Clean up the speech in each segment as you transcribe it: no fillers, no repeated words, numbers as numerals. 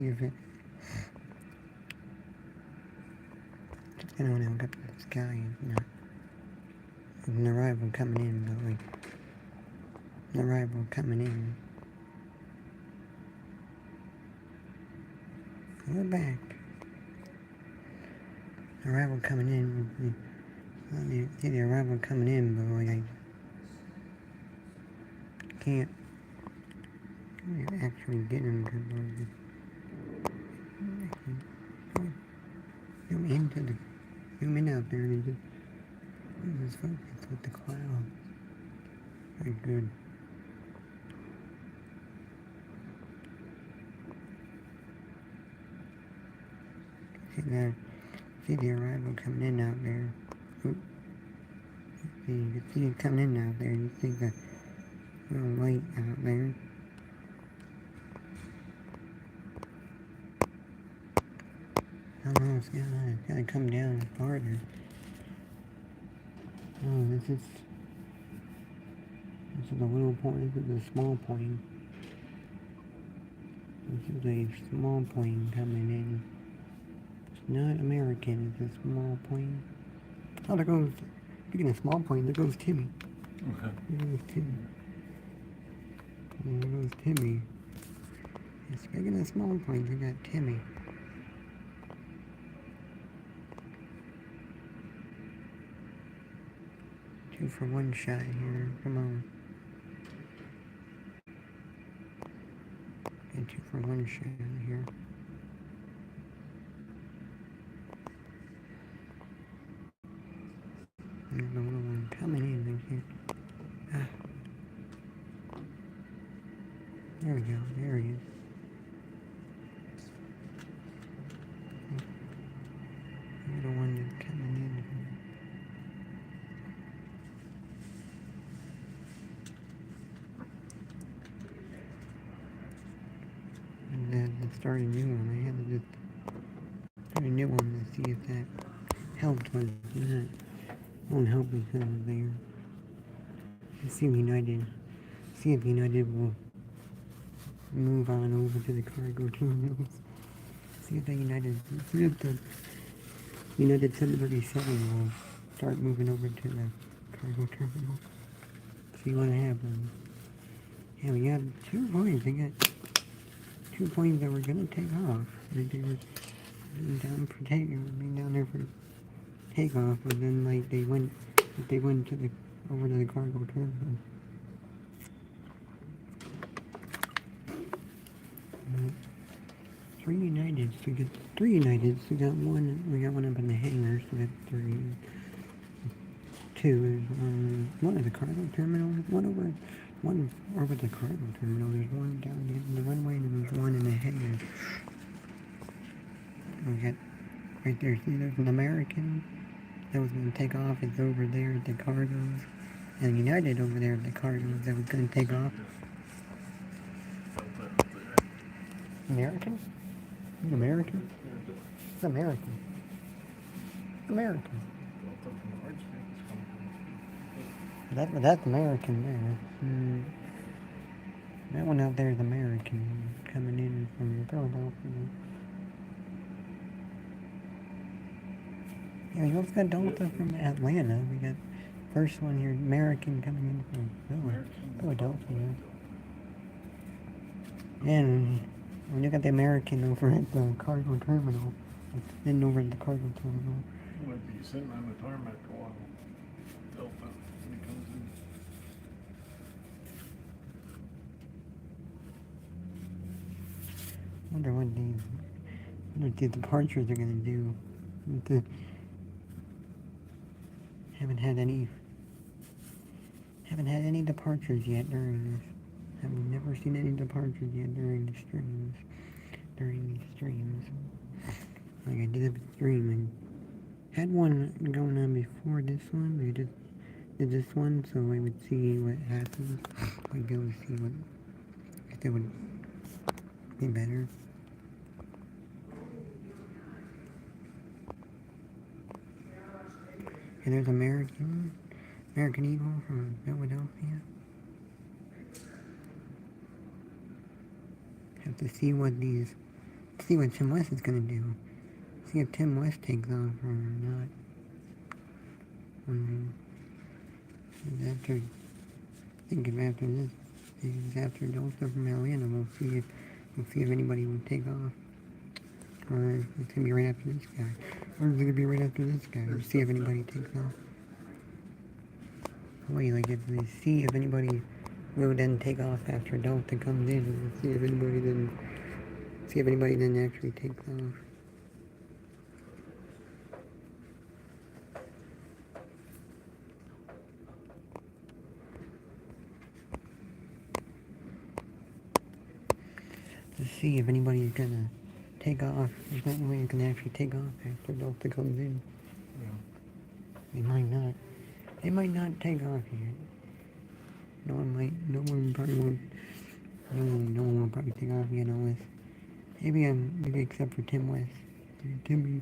if it. I don't want to look up at the sky and not an arrival coming in, but like an arrival coming in. We're back. Arrival coming in. You see the arrival coming in, but like I can't actually get them because zoom in out there and just focus with the cloud. Very good. See the arrival coming in out there. Oop. You can see it coming in out there. You see the little light out there. Oh, it's gotta come down farther. Oh, this is a little point. This is a small point. This is a small plane coming in. It's not American. It's a small plane. Oh, there goes. Speaking of small plane, there goes Timmy. Okay. There goes Timmy. There goes Timmy. And speaking of small planes, we got Timmy. Two for one shot here. Come on. And two for one shot here. There's the little one coming in here. There we go. There he is. The one that's coming in here. And then start a new one. I had to just start a new one to see if that helped, but that won't help because of there. Let's see if United will move on over to the cargo terminals. See if the United 737 will start moving over to the cargo terminal. See what happens. Yeah, we got 2 points. We got 2 points that were gonna take off. They were down there for takeoff, but then like they went over to the cargo terminal. 3 Uniteds. We got 3 Uniteds. We got one up in the hangars. We got 3. 2 is one at the cargo terminal. One over the cargo terminal. There's one down the runway, and there's one in the hangar. We got right there. See, there's an American that was going to take off. It's over there at the cargos. And United over there at the cargos that was going to take off. American? He's American? It's American. American. That's American there. That one out there is American, coming in from Philadelphia. Yeah, we also got Delta from Atlanta. We got first one here, American, coming in from Philadelphia. And we got the American over at the cargo terminal. Sitting over at the cargo terminal. Might be sitting on the tarmac a while. Delta, when he comes in. Wonder what the departures are gonna do. Haven't had any departures yet during this. I've never seen any departures yet during these streams. Like I did a stream and had one going on before this one. I just did this one so I would see what happens. I'd go to see if it would be better. And there's American Eagle from Philadelphia. Have to see what these see what Tim West is gonna do. See if Tim West takes off or not. After, think of after this, after Delta from Atlanta, we'll see if anybody will take off. Or it's gonna be right after this guy. Or it's gonna be right after this guy. We'll see if anybody takes off. Wait, like if they see if anybody will then take off after Delta comes in, we'll see if anybody then actually takes off. To see if anybody's gonna take off. If anybody can actually take off after Delta comes in. Yeah. They might not. They might not take off yet. No one probably won't. No one will probably take off yet unless maybe except for Tim West. Tim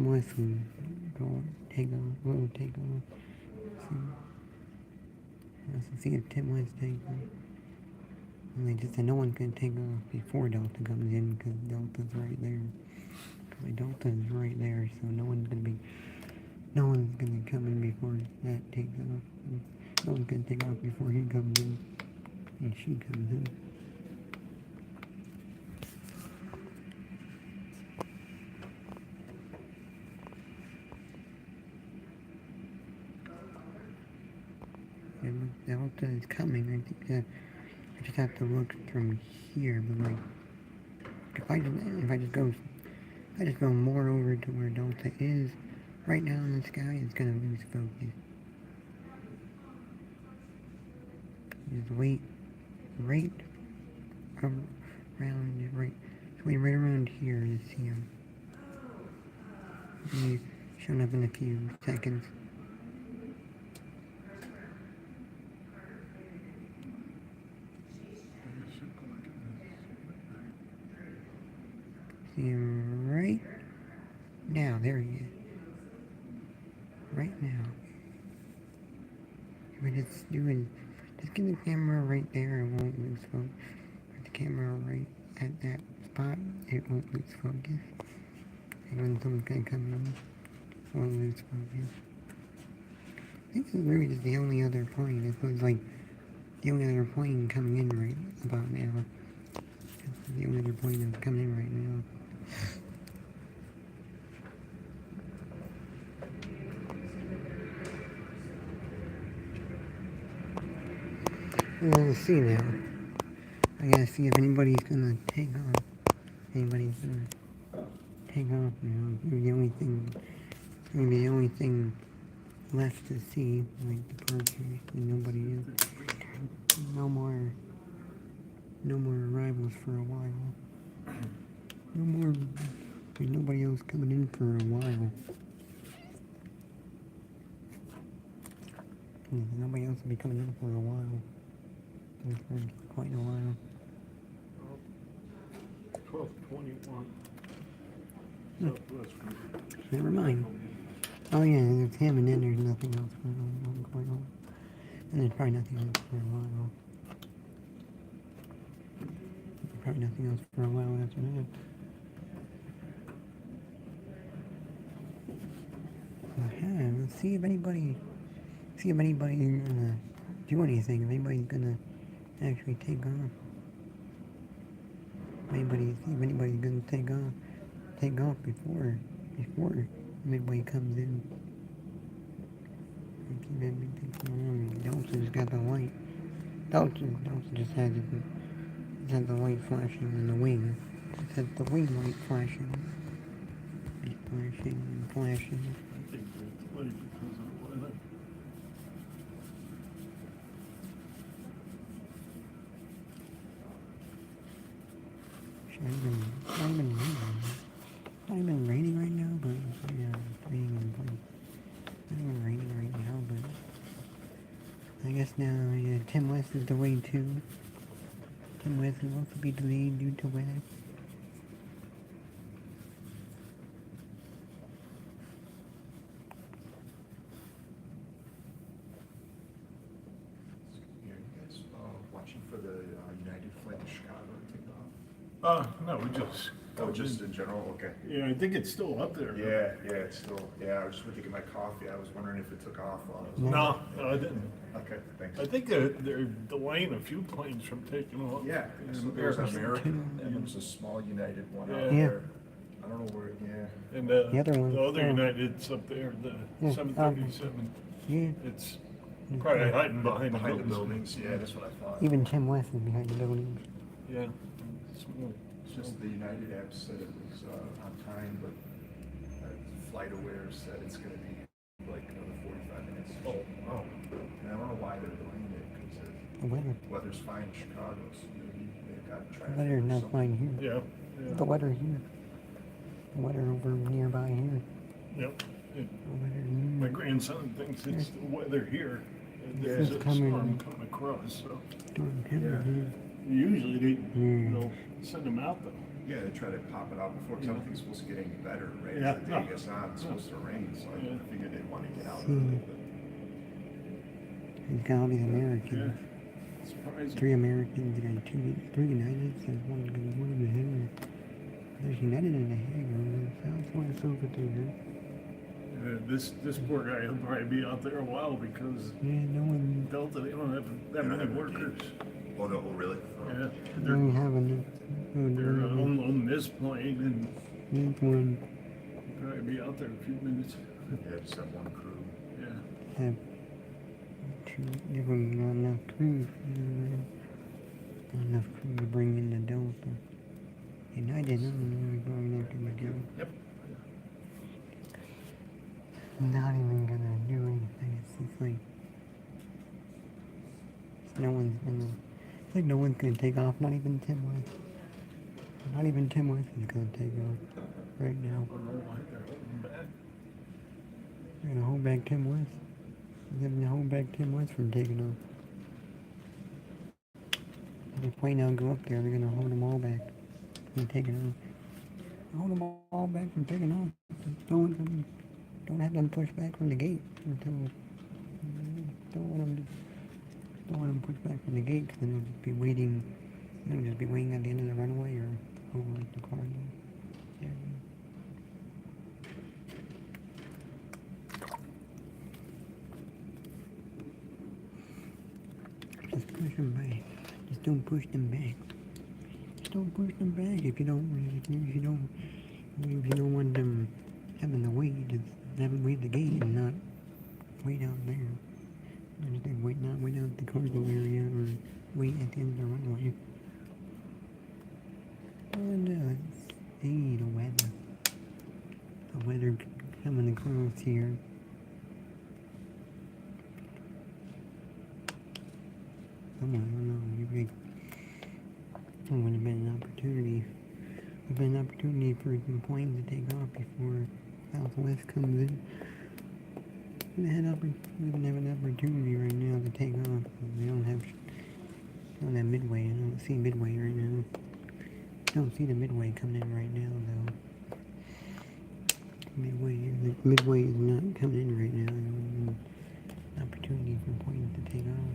West will take off. Let's see if Tim West takes off. And they just said no one's gonna take off before Delta comes in because Delta's right there. Delta's right there, so no one's gonna come in before that takes off. No one's gonna take off before he comes in and she comes in. And Delta is coming. I think that I just have to look from here, but like if I just go more over to where Delta is right now in the sky, it's gonna lose focus. Just wait right around here to see him. He's showing up in a few seconds. See him right now. There he is. Right now. If we just get the camera right there, it won't lose focus. Put the camera right at that spot, it won't lose focus. And when someone's gonna come in, it won't lose focus. I think this is really just the only other plane. It was like the only other plane coming in right about now. It's the only other plane that's coming in right now. Let's see now. I gotta see if anybody's gonna take off. Anybody's gonna take off now. It's gonna be the only thing left to see, like departures, and nobody is. No more arrivals for a while. Nobody else coming in for a while. Nobody else will be coming in for a while. For quite a while. 12:21. Never mind. Oh yeah, there's him and then there's nothing else going on. And there's probably nothing else for a while. Probably nothing else for a while after that. Okay, let's see if anybody's gonna do anything, if anybody's gonna actually take off. See if anybody's gonna take off before Midway comes in. Keep everything around. Delta's got the light. Delta just has the light flashing in the wing. It has the wing light flashing. It's flashing and flashing. I think that's late because of weather. Not even raining right now, but yeah, it's raining. Not even raining right now, but I guess now, yeah, Tim West is delayed too. Tim West will also be delayed due to weather. Yeah, you guys watching for the United flight to Chicago to take off? No, we just. Oh, just in general, okay. Yeah, I think it's still up there. Yeah, it's still, I was just went to get my coffee, I was wondering if it took off while I was. No, I didn't. Okay, thanks. I think they're delaying a few planes from taking off. Yeah, so And there's Airbus. American, and there's a small United one out Yeah. there. I don't know where, And The other one, the other yeah. United's up there, the Yeah, 737. Yeah. It's probably hiding behind behind the buildings. buildings, yeah, that's what I thought. Even Tim West is behind the buildings. Yeah. Small. It's just the United app said it was on time, but FlightAware said it's gonna be like another 45 minutes. Oh, wow. And I don't know why they're delaying it, because The weather. the weather's fine in Chicago, so maybe they've got The traffic. weather's or not something. fine here. Yeah. The weather here. The weather over nearby here. Yep. It- The weather My here. grandson thinks it's the weather here. And Yeah, there's it's a coming. storm coming across, so Storm coming Yeah. here. usually they, Mm. they'll send them out though. Yeah, they try to pop it out before, because everything's supposed to get any better, right? Yeah. As the day gets on, it's supposed to rain, so I Yeah. figured they'd want to get out Hmm. early, but. He's got all these Americans. Yeah. Surprising. 3 Americans, you got 3 Uniteds, and one in the Hague. There's United in the Hague, and Southwest over there. This poor guy will probably be out there a while because Yeah, no one, Delta, they don't have that many workers. Oh, no, oh, really? Yeah. they don't have enough. They're on this plane and This one he'll probably be out there a few minutes. Yeah, just have one crew. Yeah. have give them not enough crew. Not enough crew to bring in the Delta. United, I don't know if I'm not gonna go. Yep. Not even gonna do anything. It's just like no one's gonna. It's like no one's gonna take off. Not even Tim West. Not even Tim West is gonna take off right now. I don't know why they're holding back. They're gonna hold back Tim West. They're gonna hold back Tim West from taking off. If the plane now go up there, they're gonna hold them all back from taking off. Hold them all back from taking off. Don't have them push back from the gate until. Don't want them push back from the gate, because then they'll just be waiting. They'll just be waiting at the end of the runway or over at the car. Yeah. Just push them back. Just don't push them back. Just don't push them back if you don't want them having to wait. Just have them wait at the gate and not wait out there. Not wait out at the cargo area or wait at the end of the runway. And let's see the weather. The weather coming across here. I don't know, maybe it would have been an opportunity. Would have been an opportunity for some planes to take off before Southwest comes in. We don't have an opportunity right now to take off. We don't have Midway. I don't see Midway right now. Don't see the Midway coming in right now though. Midway is not coming in right now. An opportunity for planes to take off.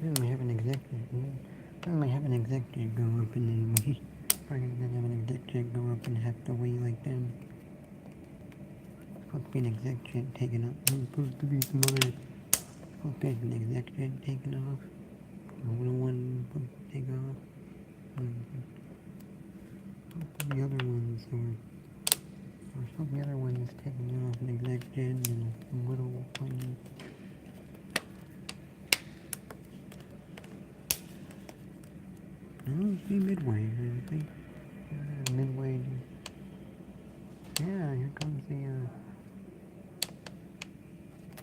We might have an executive. We might have an executive go up and then we probably gonna have an executive go up and have to wait like them. Supposed to be an executive taking up. There's supposed to be some other. Supposed to be an executive taking off. One supposed to take off. The other ones or some of the other ones taking off an executive and some little plane. I don't see Midway or anything. Midway. Yeah, here comes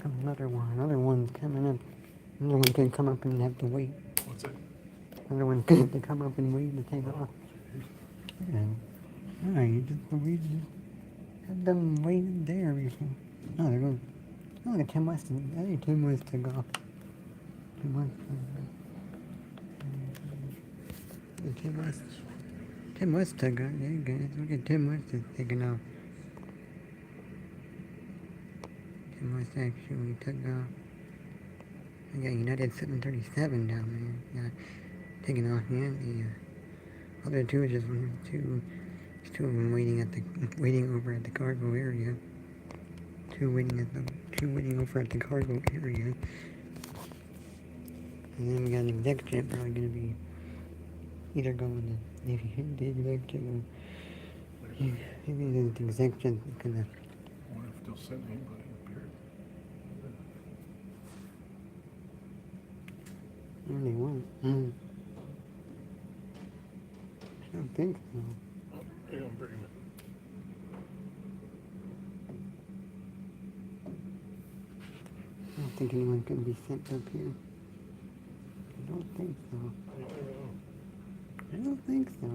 comes another one. Another one's coming up. Another one can come up and have to wait. What's it? Another one's going to come up and wait to take off. Yeah. Alright, you just wait. Have them wait there before. Oh, they're going. Oh, look at Tim West. I think Tim West took off. Tim West. Tim West took off. There you go. Look at Tim West is taking off. Tim West actually took off. I got United 737 down there. Got taken off, yeah. The other two are just two of them waiting over at the cargo area. Two waiting over at the cargo area. And then we got an exec jet probably gonna be either going to if you hit the exec jet or maybe the exec jet is gonna. I wonder if they'll send anybody up here. No, they won't. I don't think so. Oh, they're gonna bring him in. I don't think anyone's gonna be sent up here. I don't think so. You never know. I don't think so.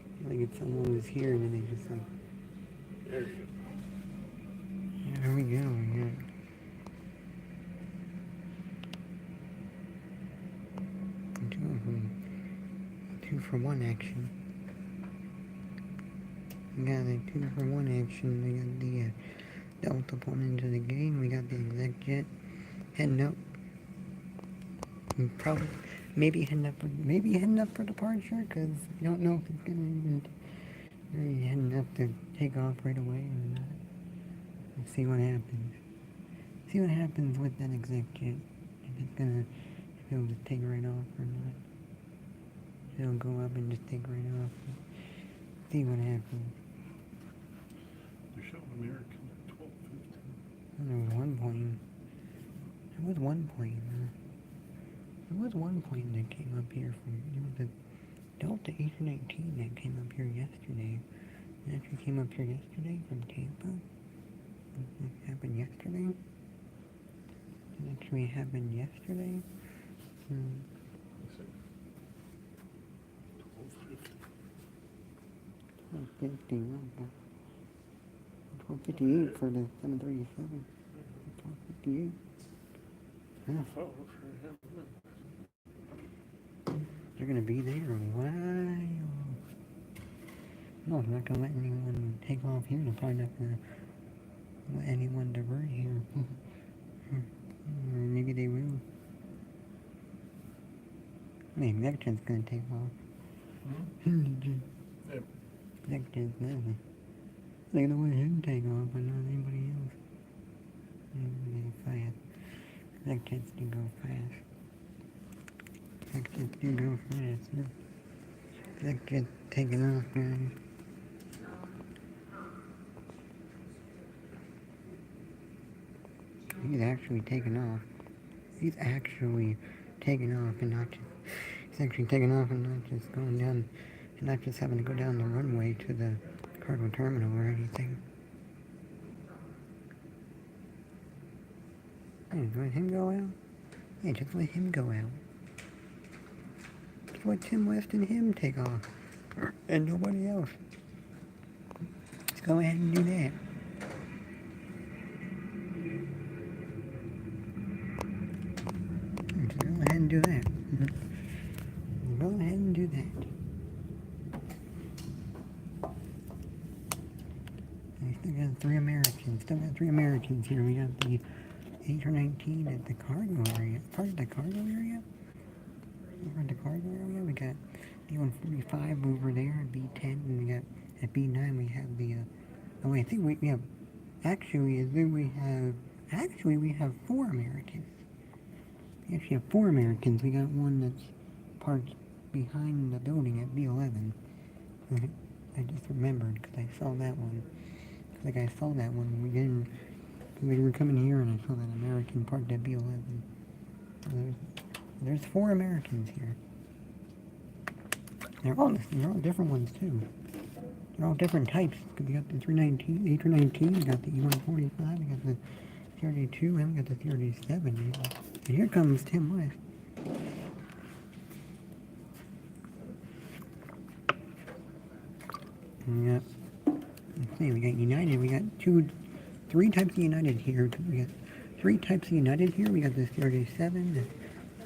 I feel like if someone was here and then they just like, There you go. yeah, there we go. Yeah. Two of them. 2-for-1 action. We got the 2-for-1 action. We got the Delta pulling into the game. We got the exec jet heading up. And probably, maybe heading up for departure, because we don't know if it's gonna even really heading up to take off right away or not. Let's see what happens. See what happens with that exec jet. If it'll just take right off or not. It'll go up and just take right off. See what happens. They're showing American at 12:15. And there was one plane. There was one plane. There was one plane that came up here from. There was a Delta 819 that came up here yesterday. It actually came up here yesterday from Tampa. It happened yesterday. It actually happened yesterday. 12:50. 12:58 for the 737. 12:58. Yeah. Oh, for him. They're gonna be there a while. No, they're not gonna let anyone take off here. They're probably not gonna let anyone divert here. Or maybe they will. Maybe Vector's gonna take off. Yep. Vector's nothing. They're gonna let him take off, but not anybody else. They're fast. Vectors do go fast. Vectors do go fast. Vector's taking off, guys. He's actually taking off. He's actually taking off and not just. He's actually taking off and not just going down, and not just having to go down the runway to the cargo terminal or anything. Hey, just let him go out. Yeah, just let him go out. Just let Tim West and him take off, and nobody else. Let's go ahead and do that. Let's go ahead and do that. Go ahead and do that. I still got three Americans here. We got the 819 at the cargo area. Part of the cargo area? Over at the cargo area, we got the 145 over there at B10, and we got at B9 we have the oh, I think we have actually we have 4 Americans. We actually have 4 Americans. We got one that's parked behind the building at B11. I just remembered because I saw that one. Like I saw that one. We were coming here and I saw that American parked at B11. There's 4 Americans here. They're all different ones too. They're all different types. We got the 319, 819, we got the E145, we got the 32, and we got the 37. And here comes Tim West. Yep. Let's see, we got United, we got 3 types of United here. We got 3 types of United here. We got the 37, the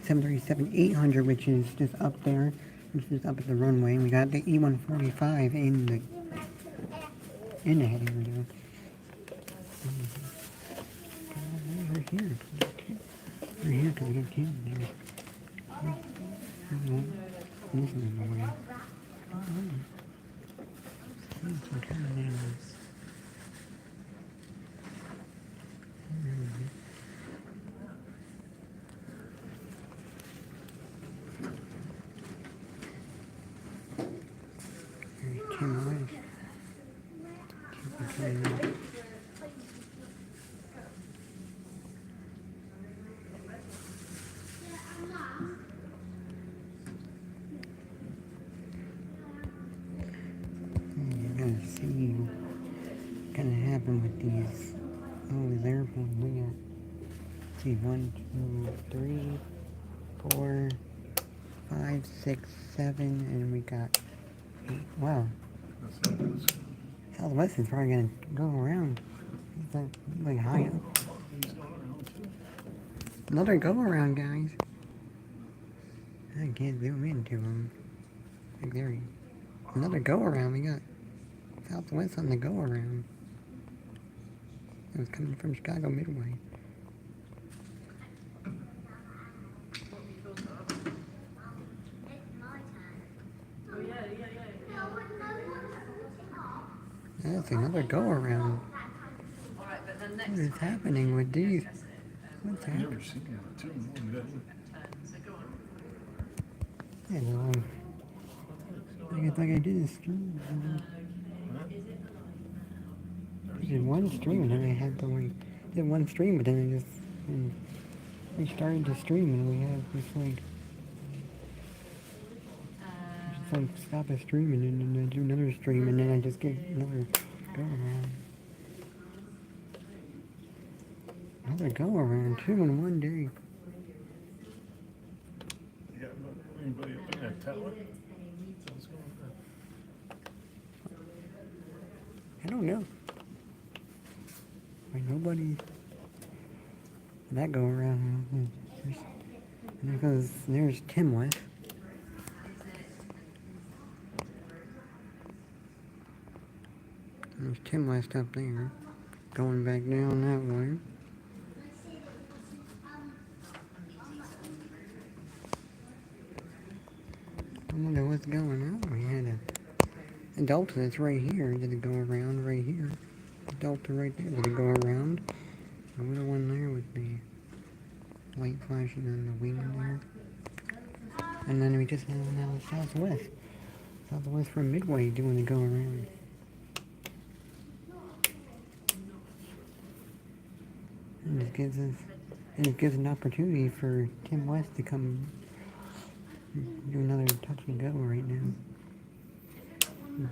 737-800, which is just up there, which is up at the runway. We got the E145 in in the heading radio. We're here. We're here till we get Kim there. This is the way. We're coming in. There's Kim West. Keep it coming up. You gotta see what's gonna happen with these. Oh, these airplanes. We got, see, 1, 2, 3, 4, 5, 6, 7, and we got 8. Wow. That's not good. Southwest is probably gonna go around. It's like high up. He's going around too. Another go around, guys. I can't zoom into them. Like there he. Another go around. We got Southwest on the go around. It was coming from Chicago Midway. That's another go around. What is happening with these? What's I've happening? never seen that too. One guy. Yeah, well, like I did a stream. I did one stream and then I had to like did one stream, but then I just restarted the stream and we had this like just like stop a stream and then I do another stream and then I just get another go around. Another go around, 2 in one day. Yeah, but anybody up in that tower? What's going on? I don't know. Like nobody. That go around. And there goes. There's Tim West. There's Tim West up there, going back down that way. I wonder what's going on. We had a Delta that's right here. Did it go around right here? Delta right there. Did it go around? The little one there with the light flashing on the wing there. And then we just have now Southwest. Southwest from Midway doing the go around. And it gives an opportunity for Tim West to come do another touch and go right now.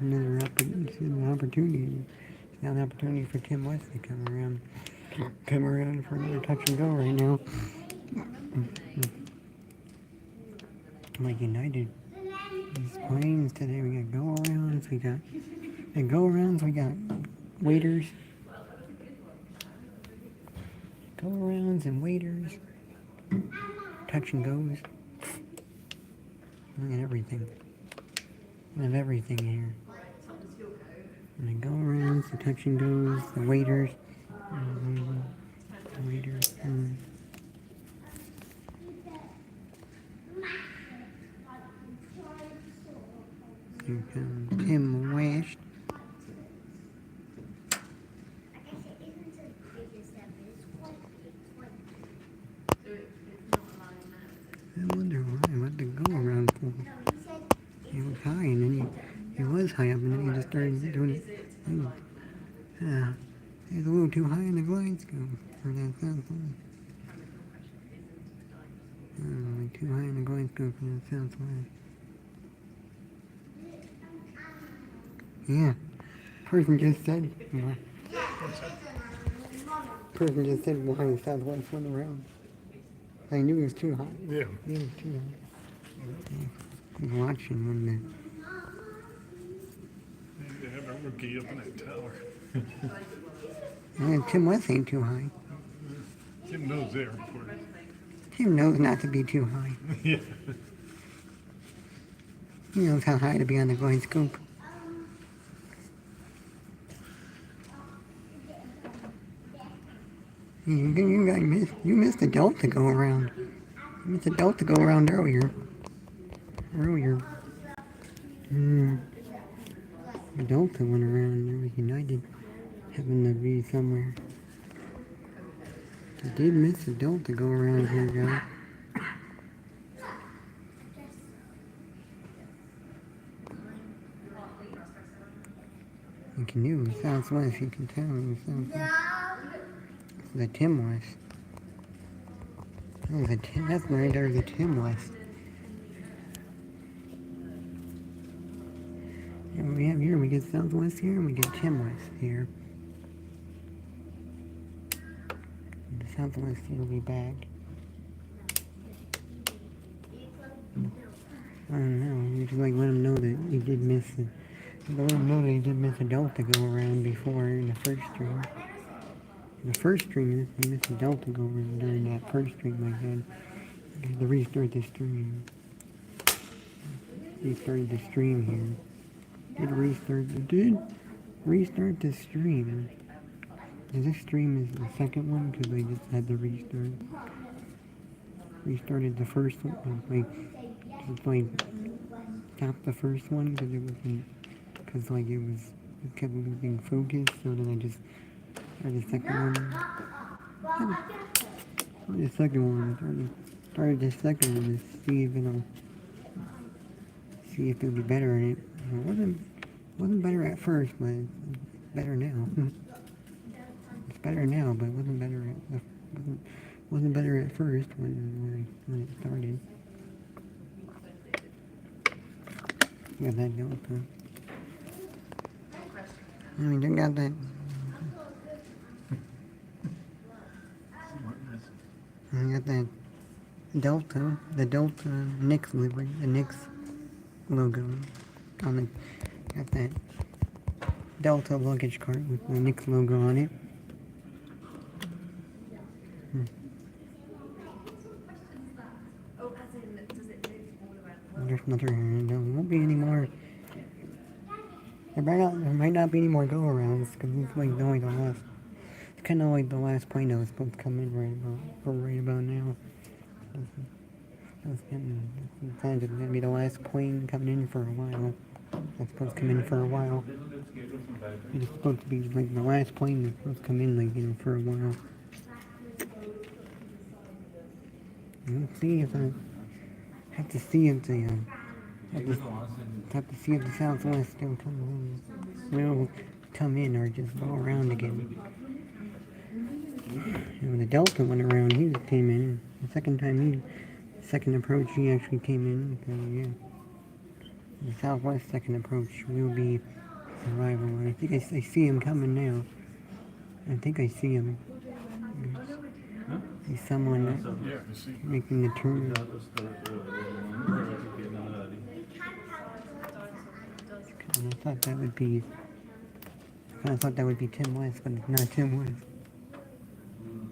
There's an opportunity. It's now an opportunity for Tim West to come around for another touch and go right now. Like United, these planes today, we got go arounds, we got waiters, go arounds and waiters, touch and goes. Look at everything. We have everything here. And the go arounds, the touch and goes, the waiters, Here comes Tim West. I wonder why, what the go around for. He was high and then he was high up and then he just started doing it. He was a little too high in the glide scope for that Southwest. Too high in the glide scope for that Southwest. Yeah. Person just said why Southwest went around. I knew he was too high. Yeah. He was too high. I was watching when They have a rookie up in that tower. Tim West ain't too high. Tim knows the airport. Tim knows not to be too high. Yeah. He knows how high to be on the glide scope. You missed the Delta go around. You missed the Delta go around earlier. Mm, the Delta went around. There was United having to be somewhere. I did miss the Delta go around here, guys. You can do Southwest. You can tell it was Southwest. The Tim West. Oh, that's right there, the Tim West. And we have here, we get Southwest here, and we get Tim West here. And the Southwest will be back. I don't know, you just like let them know that you did miss it. Let them know that you did miss a Delta go around before in the first stream. In the first stream, you missed a Delta go around during that first stream I had. I had to restart the stream. Restarted the stream here. Did restart the stream. And this stream is the second one because I just had to restart. Restarted the first one. Like stopped the first one because it wasn't. Because like it kept losing focus. So then I just started the second one. Started the second one to see if it'll be better. And it wasn't better at first, but it's better now. It's better now, but it wasn't better at first when it started. Got that Delta. I mean, I got that. I got that Delta, the Delta Nix livery, the Nix logo on it. Got that Delta luggage cart with the Nix logo on it. There's nothing. There won't be any more. There might not be any more go-arounds because it's like only the last. It's kind of like the last plane that was supposed to come in right about now. It's going to be the last plane coming in for a while. It's supposed to come in for a while. It's supposed to be like the last plane that's supposed to come in, like, for a while. Let's see if I have to see if the Southwest still comes in. Will come in or just go around again. And when the Delta went around, he just came in. The second approach, he actually came in. So, yeah. The Southwest second approach will be arrival. I think I see him coming now. I think I see him. He's someone making the turn. And I thought that would be Tim West, but it's not Tim West.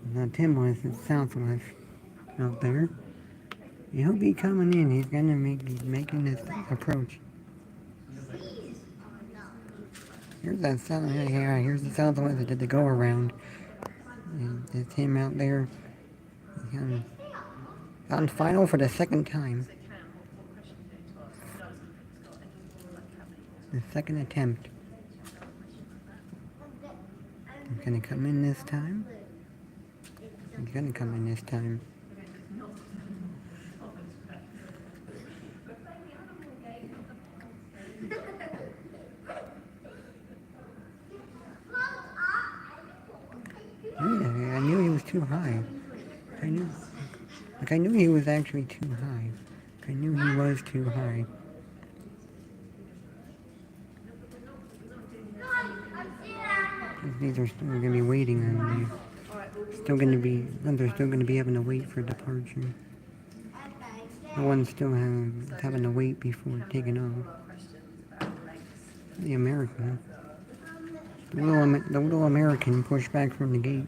It's not Tim West, it's Southwest out there. He'll be coming in. He's gonna making this approach. Here's the Southwest that did the go around. And it's him out there. On final for the second time. The second attempt. He's gonna come in this time. Yeah, I knew he was too high. I knew he was actually too high. I knew he was too high. These are still going to be waiting on me. They're still going to be having to wait for departure. The one's still having to wait before taking off. The American. The little American pushed back from the gate.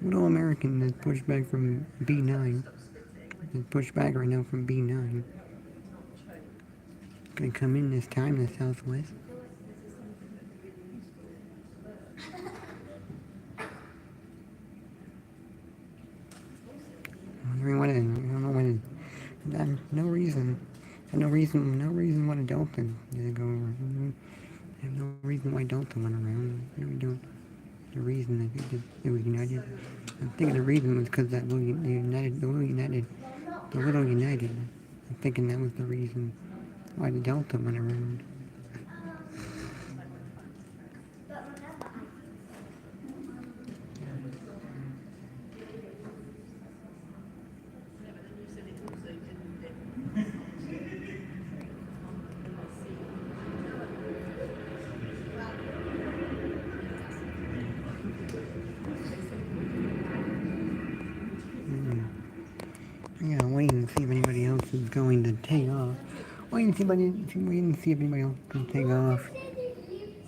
Little American that pushed back from B9. It's pushed back right now from B9. Gonna come in this time, the Southwest. reason why the Delta didn't go around. I have no reason why Delta went around. I really don't. The reason I think it was United. I'm thinking the reason was because that the little United. I'm thinking that was the reason why the Delta went around. Yeah, waiting to see if anybody else is going to take off. Waiting to see if anybody else can take off.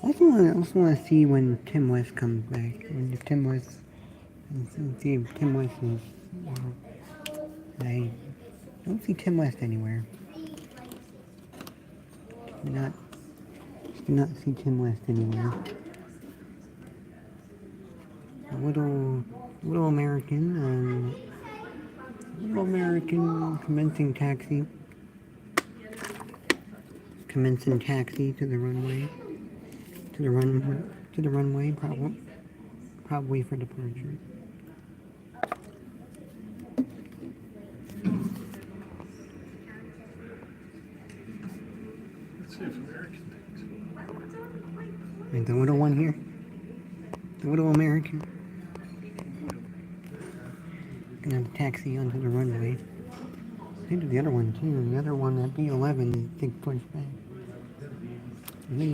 I also want to see when Tim West comes back. When Tim West, see if Tim West is. I don't see Tim West anywhere. Do not see Tim West anywhere. A little American commencing taxi to the runway, probably for departure. Let's see if American takes. And the little one here, the little American, gonna have a taxi onto the runway. I think the other one too. The other one, that B-11, is big pushback. I think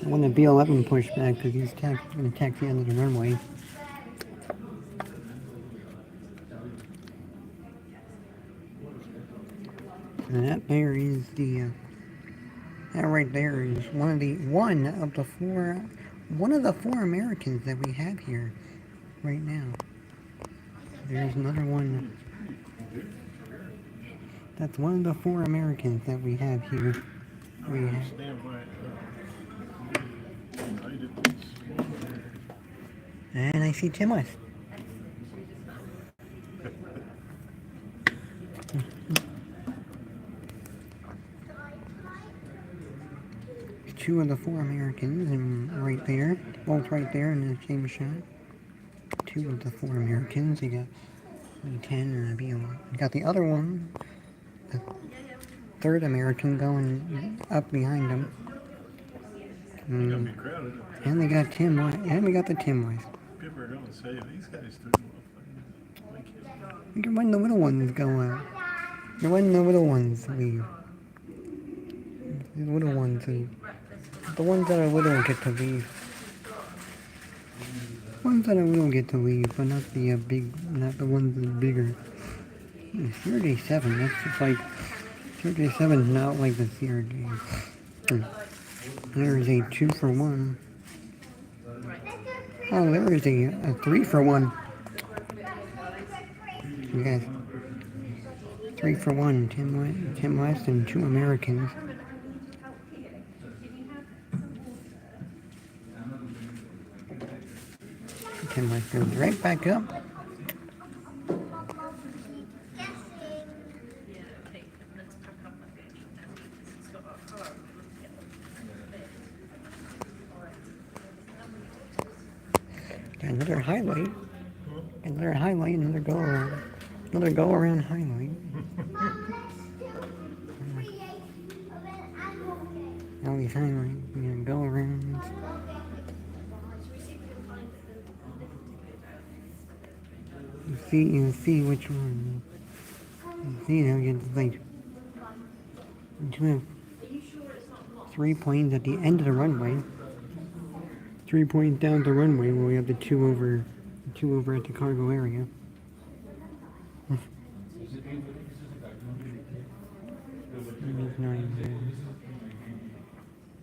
the one that B-11 pushed back because he's gonna taxi onto the runway. And that there is that right there is one of the four Americans that we have here right now. There's another one. That's one of the four Americans that we have here. We have. Stand by. United. And I see Tim West. Two of the four Americans, and right there, both right there in the same shot. Two of the four Americans. You got B-10 and a B-11. You got the other one, the third American going up behind them. It's gonna be crowded. And they got Tim West. And we got the Tim West. People are gonna say these guys do like it. Look at when the little ones go out. When the little ones leave. The little ones leave. The ones that are little get to leave. Ones that are little get to leave, but not the not the ones that are bigger. CRJ7, that's just like, CRJ7 is not like the CRJ. There is a 2-for-1. Oh, there is a 3-for-1. You guys, 3-for-1, Tim West and 2 Americans. Tim West goes right back up. Another highlight, another go around highlight. All these highlights, go around. You see which one. You see, it's like you have 3 planes at the end of the runway. 3 points down the runway where we have the two over at the cargo area.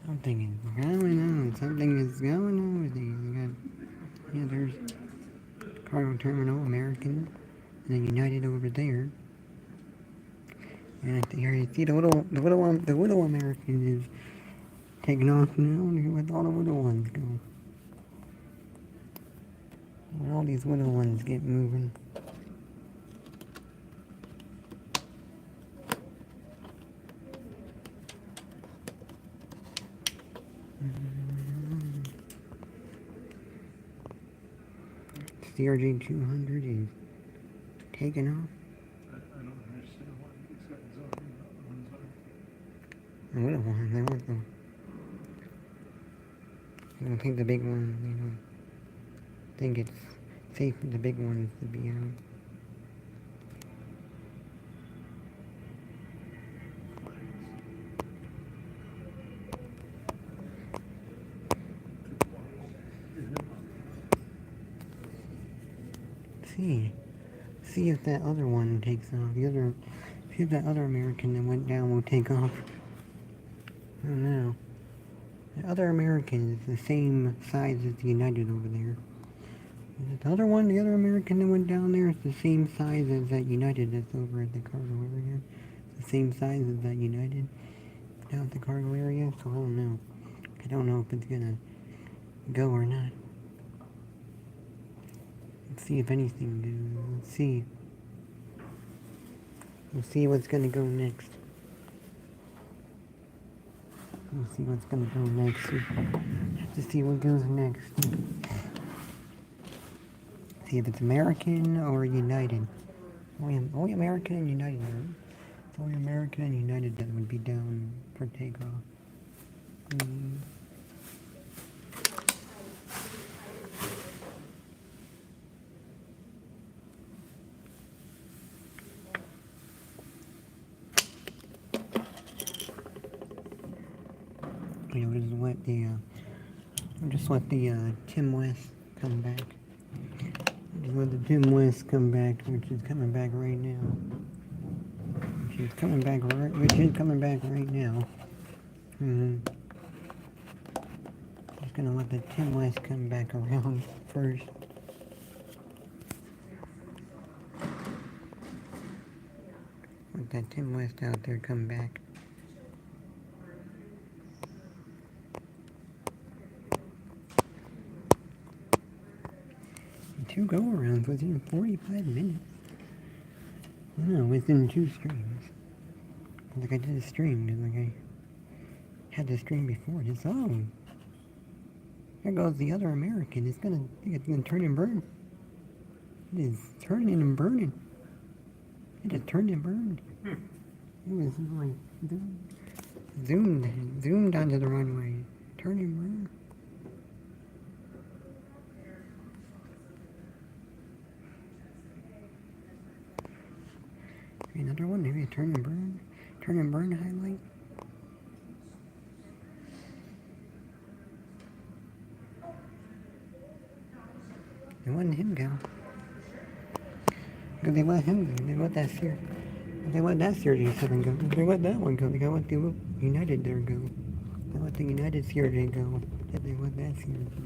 Something is going on with these. There's cargo terminal, American, and then United over there. And here you see the little American is taking off now with all the little ones go. When all these little ones get moving. CRJ-200 is taking off. I don't understand why these guys are, and the other ones are. The little ones, they want them. I don't think the big one, you know, think it's safe for the big ones to be out. See if that other one takes off. See if that other American that went down will take off. I don't know. The other American is the same size as the United over there. The other one, the other American that went down there is the same size as that United that's over at the cargo area. It's the same size as that United down at the cargo area, so I don't know. I don't know if it's gonna go or not. Let's see if anything goes. Let's see. We'll see what's gonna go next. We'll see what's gonna go next. Have to see what goes next. See if it's American or United. Only American and United. Right? It's only American and United that would be down for takeoff. You know, just let the Tim West come back. Just let the Tim West come back, which is coming back right now. Which is coming back right now. Just gonna let the Tim West come back around first. Let that Tim West out there come back. Two go-arounds within 45 minutes. No, within 2 streams. Like I did a stream, like I had the stream before. Just, oh, there goes the other American. It's gonna turn and burn. It is turning and burning. It just turned and burned. It was like zoomed onto the runway. Turn and burn. Another one, maybe a turn and burn highlight. They let him go. Because they let him go. They let that CRJ-7 go. They let that one go. They let the United there go. They let the United CRJ go. They let that CRJ go.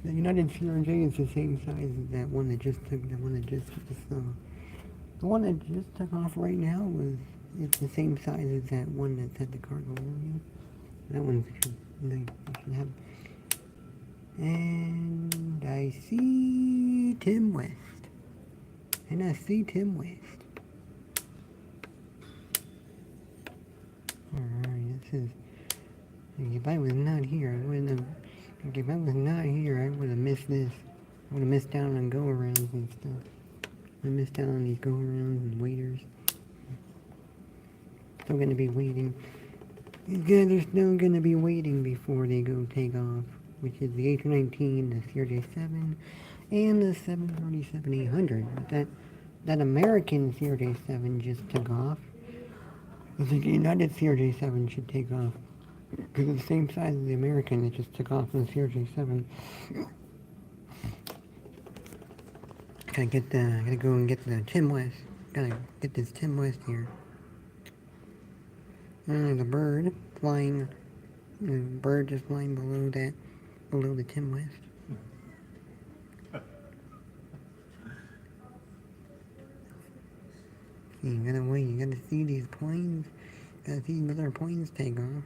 The United CRJ is the same size as that one that just took. The one that just took off right now it's the same size as that one that's at the cargo area. That one should have. And I see Tim West. Alright, this is. If I was not here, I would have missed this. I would have missed out on go-arounds and stuff. I missed out on these go-arounds and waiters. Still gonna be waiting. They're still gonna be waiting before they go take off, which is the A319, the CRJ-7, and the 737-800. But that American CRJ-7 just took off. I think the United CRJ-7 should take off. Because it's the same size as the American that just took off in the CRJ-7. Gotta go and get the Tim West. Gotta get this Tim West here. The bird flying. The bird just flying below the Tim West. You gotta wait. You gotta see these planes. You gotta see other planes take off.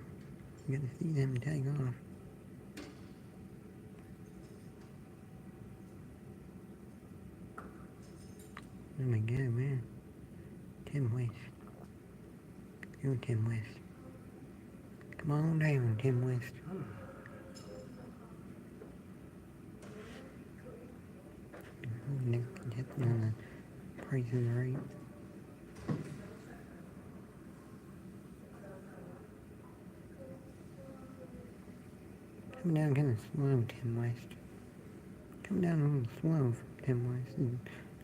You gotta see them take off. Oh my god, man. Tim West. Go Tim West. Come on down, Tim West. on the price is right. Come down kind of slow, Tim West. Come down a little slow for Tim West. And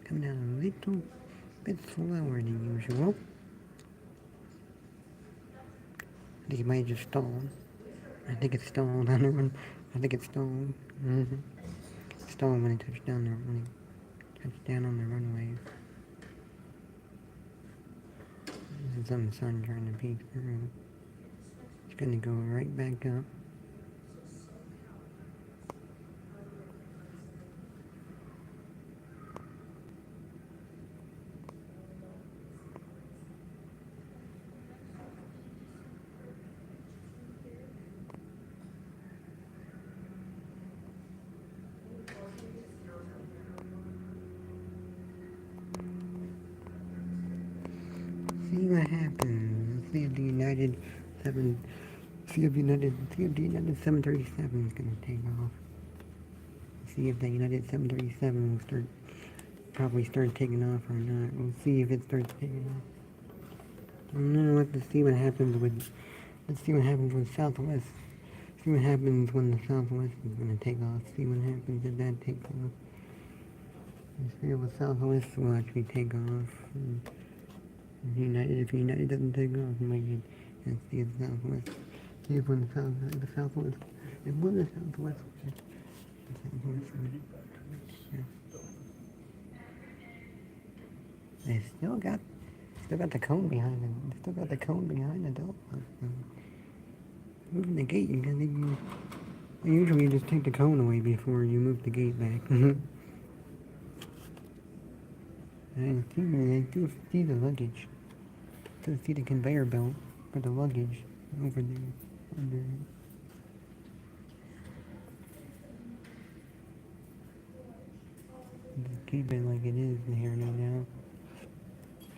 come down a little bit slower than usual. I think it might have just stalled. I think it's stalled on the run. I think it's stalled. Mm-hmm. Stalled when it touched down there, when it touched down on the runway. This is some sun trying to peek through. It's gonna go right back up. See what happens. See if the United 737 is gonna take off. See if the United 737 will probably start taking off or not. We'll see if it starts taking off. I don't know. Let's see what happens with Southwest. See what happens when the Southwest is gonna take off. See what happens if that takes off. Let's see if the Southwest will actually take off. If United doesn't take off, you might get and see the Southwest. See if when the Southwest, if when the Southwest, yeah. They still got the cone behind them. They still got the cone behind the door. Moving the gate, usually you just take the cone away before you move the gate back. I do see the luggage. I do see the conveyor belt for the luggage over there. Under it. Just keep it like it is here right now.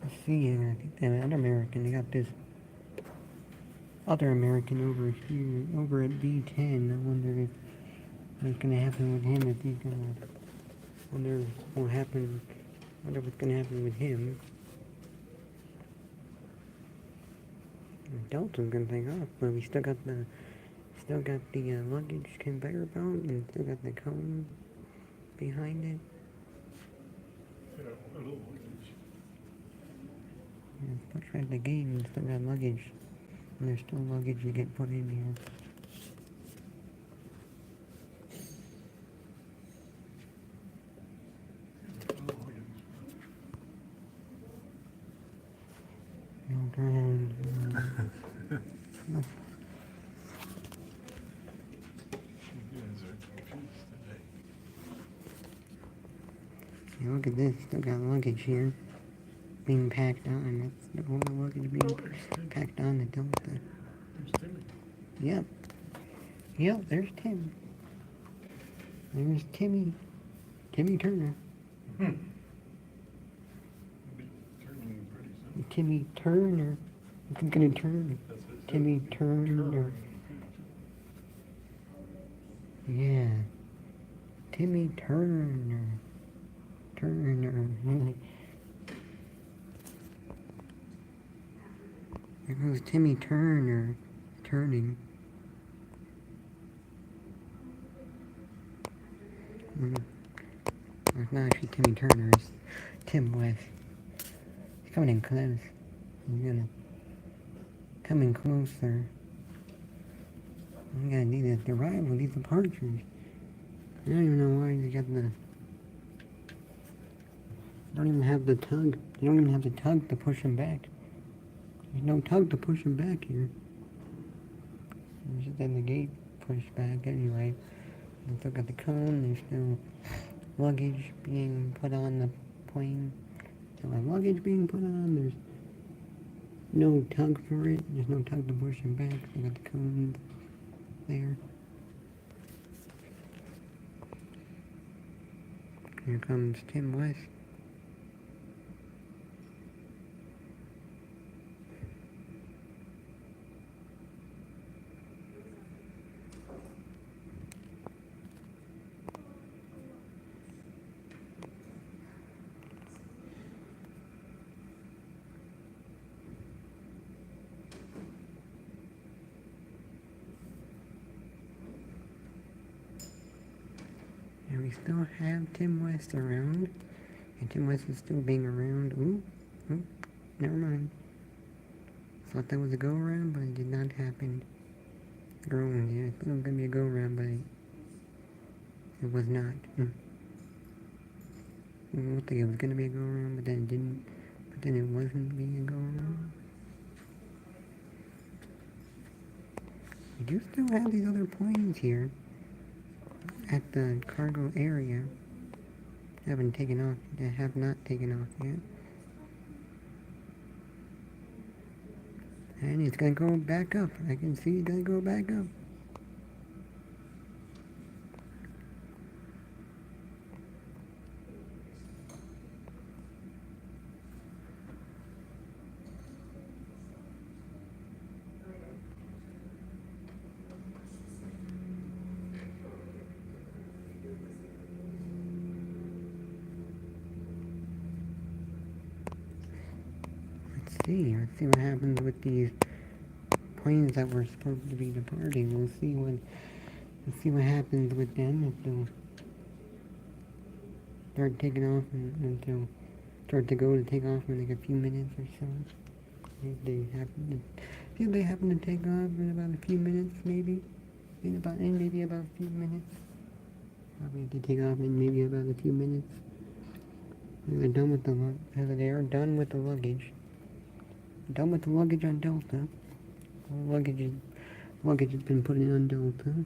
Let's see here. I think that other American, they got this other American over here, over at B10. I wonder if what's going to happen with him, if he's going to, wonder what will happen. Wonder what's gonna happen with him. Delta's gonna take off, but we still got the luggage conveyor belt, and still got the cone behind it. Yeah, little luggage. And push right the gate, and still got luggage, and there's still luggage to get put in here. Look at this, still got luggage here being packed on. That's all the luggage being packed on the Delta. There's Timmy. Yep, there's Tim. There's Timmy Turner. He'll be turning pretty soon. Timmy Turner. It's gonna turn. That's what it says. Timmy Turner. Yeah. Timmy Turner. There goes Timmy Turner turning. It's not actually Timmy Turner, it's Tim West. He's coming in close. He's gonna come in closer. We gotta need the arrival, these departures. I don't even know why they got the. Don't even have the tug. You don't even have the tug to push him back. There's no tug to push him back here. There's just in the gate pushed back anyway. They still got the cone. There's still luggage being put on the plane. Still have luggage being put on. There's no tug for it. There's no tug to push him back. They got the cone there. Here comes Tim West. And we still have Tim West around. And Tim West is still being around. Ooh, never mind. Thought that was a go-around, but it did not happen. Yeah, I thought it was going to be a go-around, but it was not. I don't think it was going to be a go-around, but then it didn't. But then it wasn't being a go-around. We do still have these other planes here at the cargo area. Haven't taken off. They have not taken off yet. And it's gonna go back up. I can see it's gonna go back up. Let's see what happens with these planes that were supposed to be departing. Let's see what happens with them if they'll start taking off and they'll start to go to take off in like a few minutes or so. If they happen to take off in about a few minutes, maybe about a few minutes. Probably have to take off in maybe about a few minutes. They're done with they are done with the luggage. Done with the luggage on Delta. Luggage has been put in on Delta.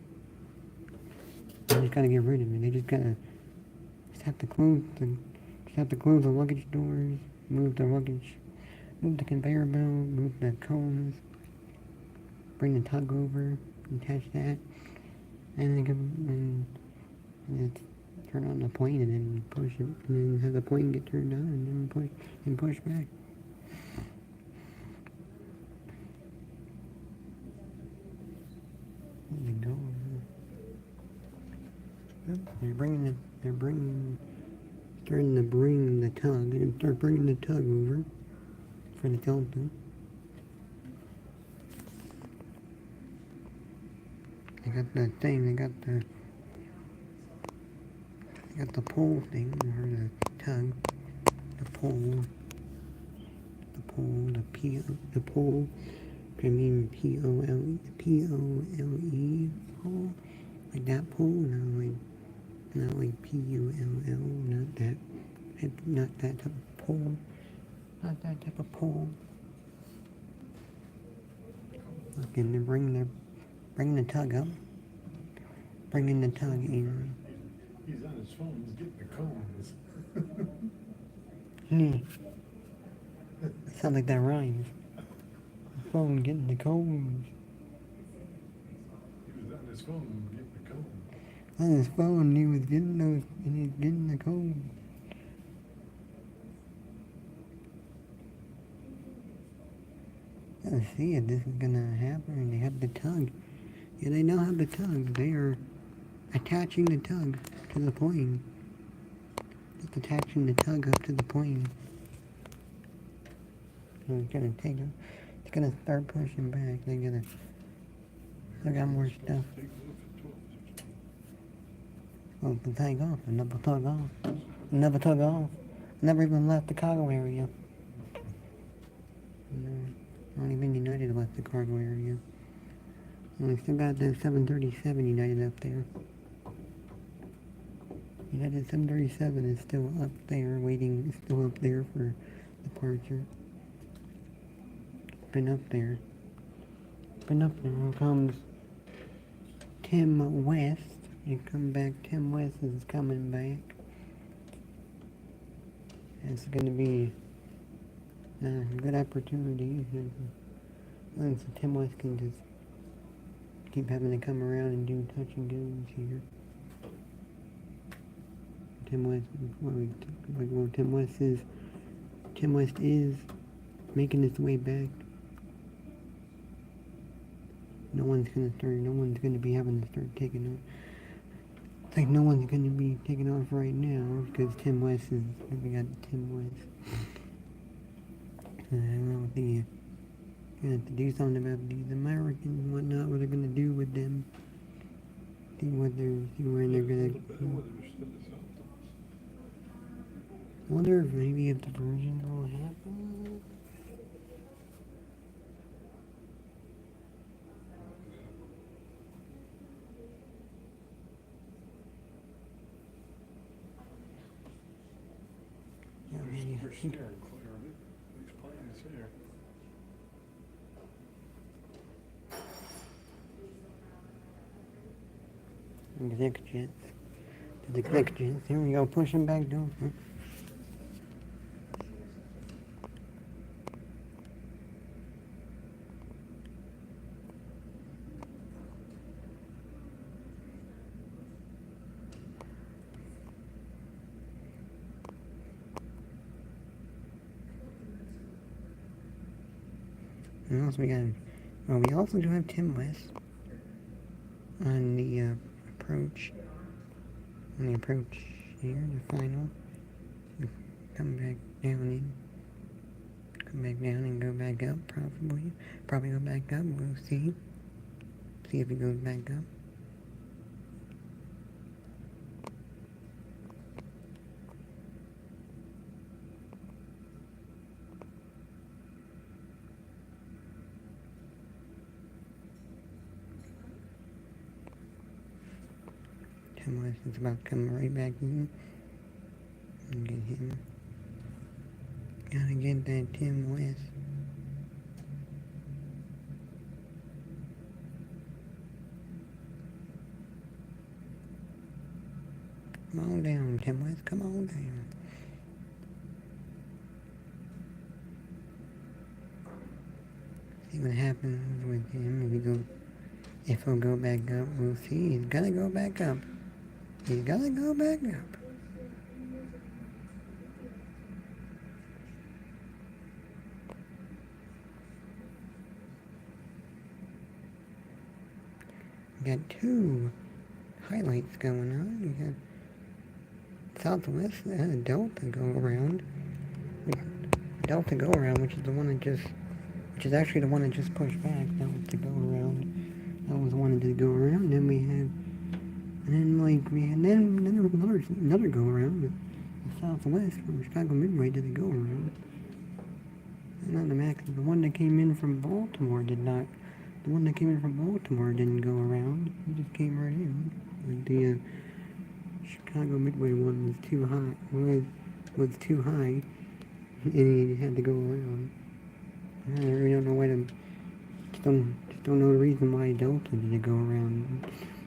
They just gotta get rid of it. They just have to close the luggage doors, move the luggage, move the conveyor belt, move the cones, bring the tug over, attach that, and then turn on the plane and then push it, and then have the plane get turned on and then push back. There they go. Starting to bring the tug. They're gonna start bringing the tug over for the Delta. They got the thing. They got the pole thing, or the tug, the pole, the pole. I mean P-O-L-E, pole, like that pole, not like P-U-L-L, not that type of pole, not that type of pole. Look, and they're bringing the tug up, bringing the tug in. He's on his phone, he's getting the cones. Sounds like that rhymes. Phone getting the cones. He was on his phone getting the cones. On his phone, he was getting those, and he's getting the cones. Let's see if this is gonna happen. They have the tug. Yeah, they now have the tug. They are attaching the tug to the plane. Just attaching the tug up to the plane. So it's gonna take it. It's gonna start pushing back. They got more stuff. Oh, the tug off. Another tug off. Another tug off. Never even left the cargo area. No, only been United left the cargo area. And we still got the 737 United up there. United 737 is still up there, waiting, still up there for departure. Been up there. Here comes Tim West. You come back, Tim West is coming back. It's going to be a good opportunity. So Tim West can just keep having to come around and do touch and goes here. Tim West is making its way back. No one's gonna be having to start taking off. It's like no one's gonna be taking off right now because Tim West is. We got Tim West. I don't know what they're gonna have to do something about these Americans and whatnot. What they're gonna do with them? See when they're gonna. Wonder if maybe if the version will happen. Yeah, maybe. We're scared clear of it. These planes here. Executives. The executives. Here we go, pushing back down. And also we got, well, we also do have Tim West on the approach. On the approach here, the final. Come back down in. Come back down and go back up, probably. Probably go back up, we'll see. See if it goes back up. Tim West is about to come right back in. And get him. Gotta get that Tim West. Come on down, Tim West, come on down. See what happens with him if he'll go back up. We'll see. He's gotta go back up. He's gotta go back up. We got two highlights going on. We got Southwest Delta go around. We got Delta go around, which is actually the one that just pushed back. That was the go around. That was the one that did go around. Then we had, then there was another go around. The Southwest from Chicago Midway did the go around. Not the max. The one that came in from Baltimore did not. The one that came in from Baltimore didn't go around. He just came right in. Like the Chicago Midway one was too high. Was too high, and he had to go around. I really don't know why to. Just don't know the reason why Delta did go around.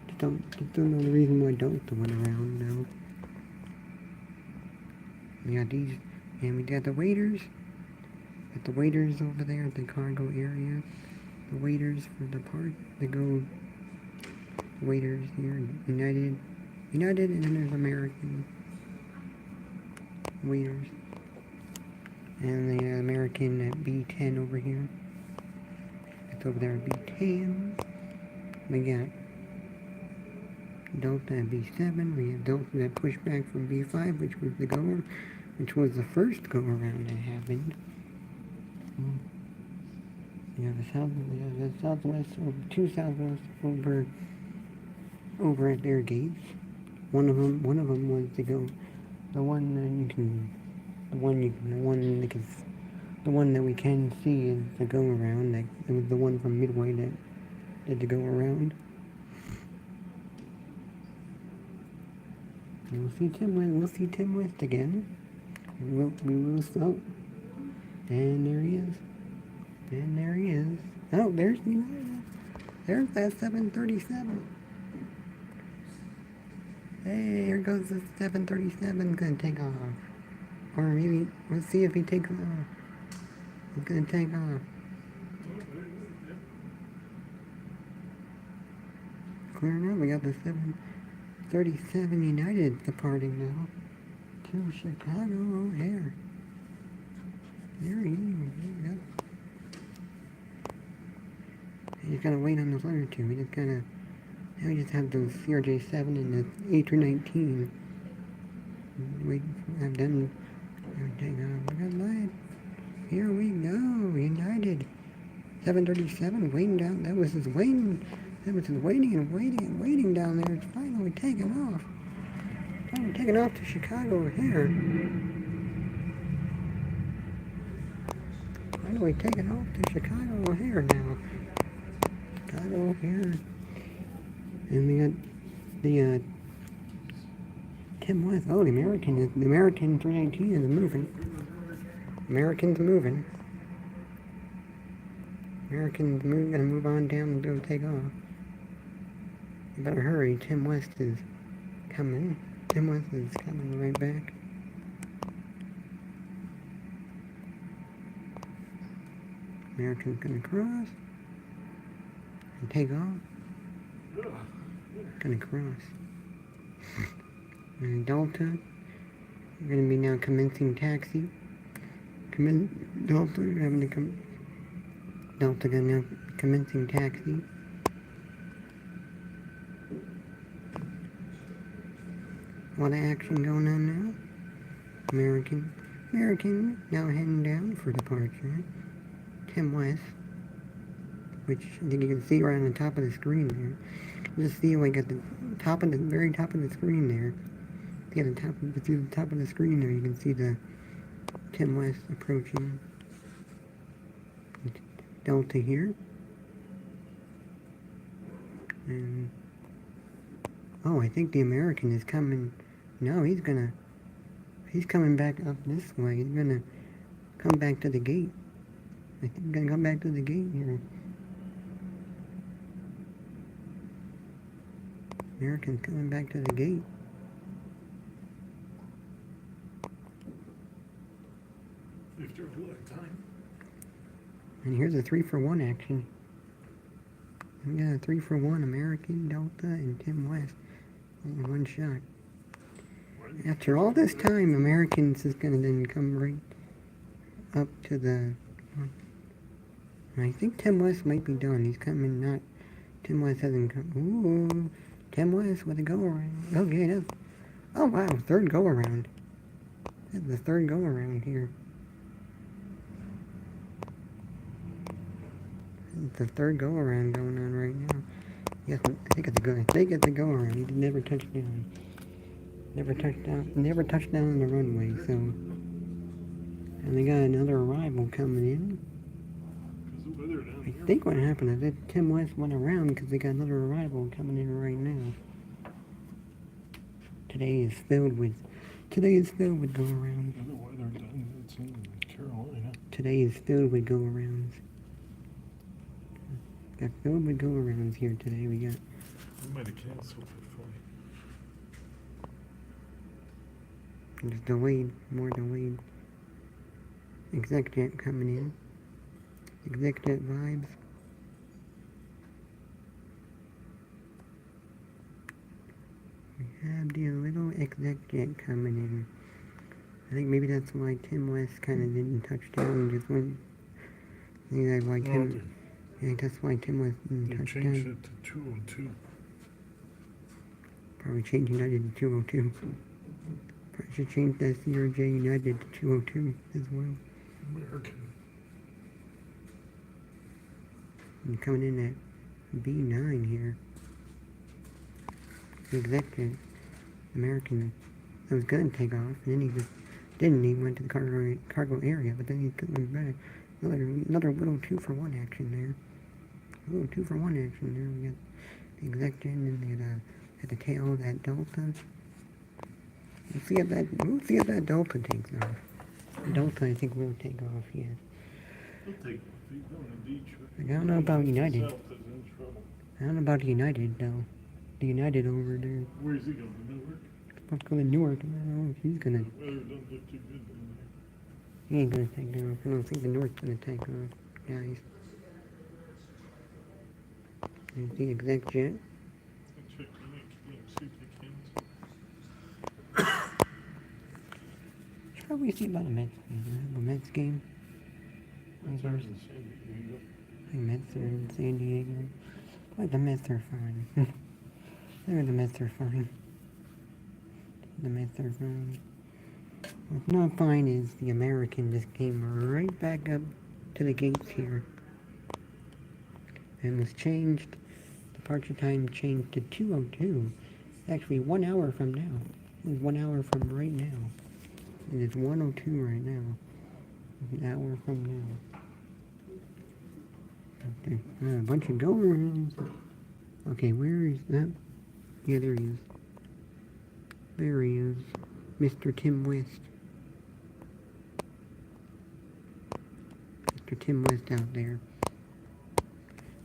Just don't know the reason why Delta went around now. We got these, and we got the waiters. Got the waiters over there at the cargo area. The waiters for the part that go. Waiters here, United, and then there's American waiters. And the American at B10 over here. It's over there at B10. We got Delta at B7. We have Delta that pushed back from B5, which was the first go around that happened. Yeah, the Southwest, two Southwest over at their gates. One of them was the one that we can see is the go around. It was the one from Midway that did the go around. And we'll see Tim West again. We will stop. And there he is. Oh, there's that 737. Hey, here goes the 737. Gonna take off. Or maybe, let's see if he takes off. He's gonna take off. Clear enough, we got the 737 United departing now to Chicago O'Hare. There he is. There we go. You just gotta wait on those other two. Now we just have those CRJ7 and the A319. Wait, have them take off. We got light. Here we go. United. 737 waiting down. That was just waiting down there. It's finally taking off. Finally taking off to Chicago here. Why do we take it off to Chicago here now? Chicago here. And we got the Tim West. Oh, the American 319 is moving. American's moving. Gonna move on down and go take off. You better hurry. Tim West is coming. Tim West is coming right back. American's gonna cross and take off. Gonna cross. And Delta, we're gonna be now commencing taxi. Delta, we're having to come. Delta gonna now commencing taxi. A lot of action going on now. American now heading down for departure. Tim West, which I think you can see right on the top of the screen there. Just see like at the very top of the screen there. See at the top of the screen there, you can see the Tim West approaching. Delta here. And oh, I think the American is coming. No, he's coming back up this way. He's gonna come back to the gate. I think he's gonna come back to the gate here. American's coming back to the gate. After a long time. And here's a 3-for-1 action. We got a 3-for-1 American, Delta, and Tim West in one shot. After all this time, Americans is gonna then come right up to the. And I think Tim West might be done. He's coming. Not Tim West hasn't come. Ooh, Tim West with a go around. Okay, that's. Oh wow, third go around. That's the third go around here. It's the third go around going on right now. Yes, I think it's a go around. He never touched down. Never touched down on the runway, so. And they got another arrival coming in. I think what happened is that Tim West went around because they got another arrival coming in right now. Today is filled with go arounds. The weather done, it's in Carolina. Today is filled with go arounds. Got filled with go arounds here today. We got. We might have canceled the flight. It's delayed, more delayed. ExecJet coming in. ExecJet vibes. We have the little ExecJet coming in. I think maybe that's why Tim West kind of didn't touch down and just went. I think that's why Tim. Yeah, that's why Tim West didn't touch down. You changed it to 202. Probably changed United to 202. Probably should change that CRJ United to 202 as well. American. And coming in at B9 here. The executive American that was going to take off, and then he just didn't. He went to the cargo area, but then he couldn't move back. Another little 2-for-1 action there. A little 2-for-1 action there. We got the executive and then at the tail of that Delta. We'll see if that Delta takes off. Delta, I think, will take off, yeah. He'll take off. He's going to Detroit. I don't know about United. South is in trouble. I don't know about United, though. The United over there. Where is he going to Newark? Supposed to go to Newark. I don't know if he's gonna. The weather doesn't look too good down there. He ain't gonna take off. I don't think the North's gonna take off, guys. There's the exec jet. I'll check the next game, see if they can. Should probably see about a Mets game. A Mets game. It's ours in San Diego. I think Mets are in San Diego. But the Mets are fine. The Mets are fine. The Mets are fine. What's not fine is the American just came right back up to the gates here. And was changed. Departure time changed to 2:02. Actually, 1 hour from now. It's 1 hour from right now. And it's 1:02 right now. An hour from now. There's a bunch of goers. Okay, where is that? Yeah, there he is. There he is. Mr. Tim West. Mr. Tim West out there. I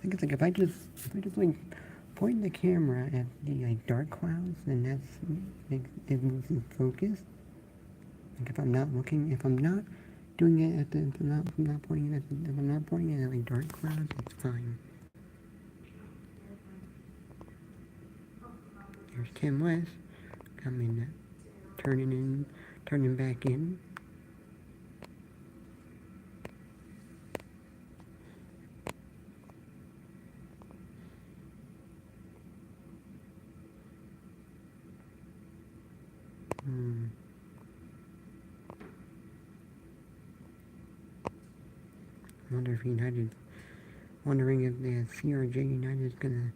think it's like if I just like point the camera at the like dark clouds, then it moves in focus. Like if I'm not doing it at the if I'm not pointing it at if I'm not pointing it at like dark clouds, it's fine. There's Tim West coming, turning back in. Wondering if the CRJ United is gonna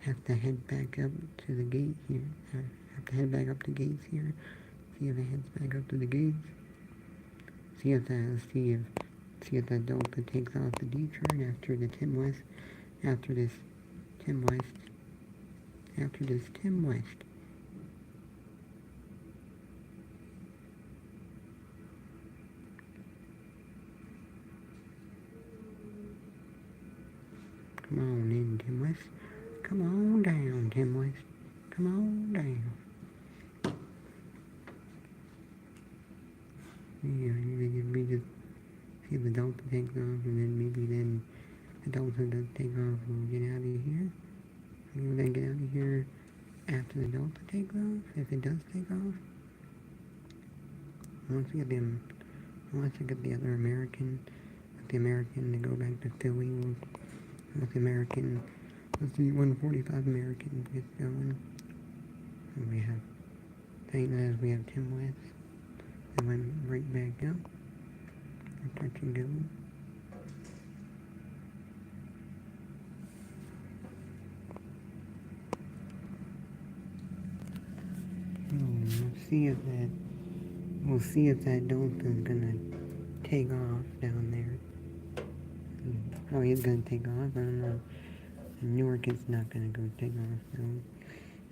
have to head back up to the gate here. Have to head back up the gates here. See if it heads back up to the gates. See if that Delta takes off the Detroit after the Tim West. After this Tim West. Come on in, Tim West. Come on down, Tim West. Come on down. Yeah, we just see if the Delta takes off, and then maybe then the Delta does take off, we'll get out of here. We'll then get out of here after the Delta takes off, if it does take off. Once we get the other American, to go back to Philly, once the 145 American gets going. And we have Tim West. And went right back up. Touch and go. We'll see if that Delta's gonna take off down there. Oh, he's gonna take off. I don't know. Newark is not gonna go take off though.